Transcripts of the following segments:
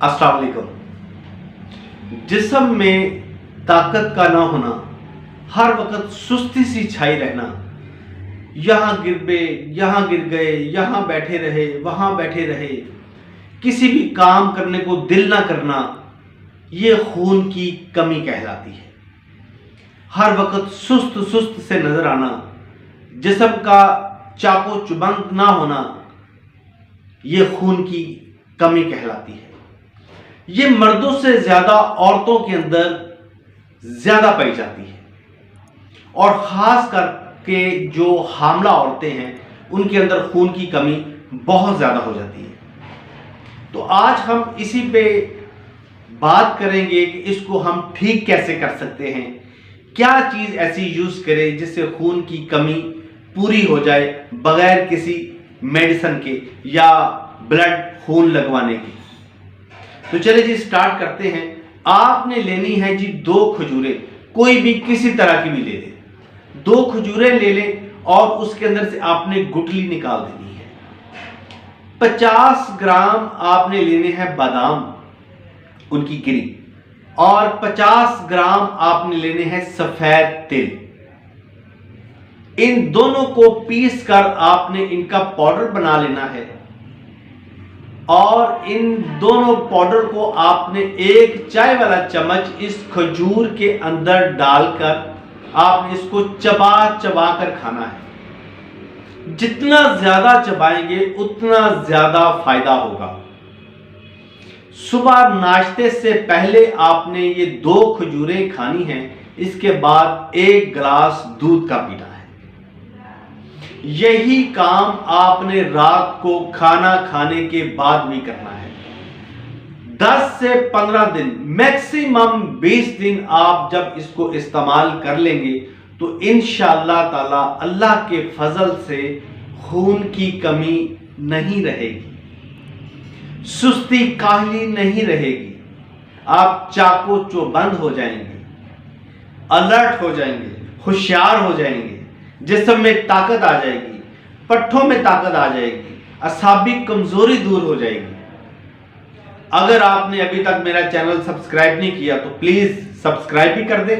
अस्सलाम वालेकुम। जिस्म में ताकत का ना होना, हर वक्त सुस्ती सी छाई रहना, यहाँ गिर गए, यहाँ बैठे रहे, वहाँ बैठे रहे, किसी भी काम करने को दिल ना करना, ये खून की कमी कहलाती है। हर वक्त सुस्त सुस्त से नजर आना, जिस्म का चाको चुबंद ना होना, ये खून की कमी कहलाती है। ये मर्दों से ज्यादा औरतों के अंदर ज्यादा पाई जाती है और खास करके जो हामला औरतें हैं उनके अंदर खून की कमी बहुत ज्यादा हो जाती है। तो आज हम इसी पे बात करेंगे कि इसको हम ठीक कैसे कर सकते हैं, क्या चीज ऐसी यूज करें जिससे खून की कमी पूरी हो जाए बगैर किसी मेडिसिन के या ब्लड खून लगवाने की। तो चलिए जी स्टार्ट करते हैं। आपने लेनी है जी 2 खजूरें, कोई भी किसी तरह की भी ले लें। 2 खजूरें ले लें और उसके अंदर से आपने गुठली निकाल देनी है। 50 ग्राम आपने लेने हैं बादाम, उनकी गिरी, और 50 ग्राम आपने लेने हैं सफेद तिल। इन दोनों को पीस कर आपने इनका पाउडर बना लेना है और इन दोनों पाउडर को आपने 1 चाय वाला चम्मच इस खजूर के अंदर डालकर आपने इसको चबा चबा कर खाना है। जितना ज्यादा चबाएंगे उतना ज्यादा फायदा होगा। सुबह नाश्ते से पहले आपने ये 2 खजूरें खानी हैं, इसके बाद 1 गिलास दूध का पीना है। यही काम आपने रात को खाना खाने के बाद भी करना है। 10 से 15 दिन, मैक्सिमम 20 दिन आप जब इसको इस्तेमाल कर लेंगे तो इंशाअल्लाह ताला अल्लाह के फजल से खून की कमी नहीं रहेगी, सुस्ती काहली नहीं रहेगी, आप चाको चौबंद हो जाएंगे, अलर्ट हो जाएंगे, होशियार हो जाएंगे, जिस्म में ताकत आ जाएगी, पट्ठों में ताकत आ जाएगी, असाबी कमजोरी दूर हो जाएगी। अगर आपने अभी तक मेरा चैनल सब्सक्राइब नहीं किया तो प्लीज सब्सक्राइब भी कर दें,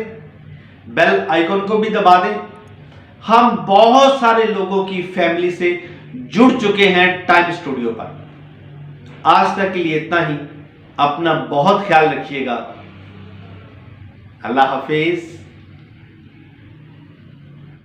बेल आइकन को भी दबा दें। हम बहुत सारे लोगों की फैमिली से जुड़ चुके हैं टाइम स्टूडियो पर। आज तक के लिए इतना ही। अपना बहुत ख्याल रखिएगा। अल्लाह हाफिज।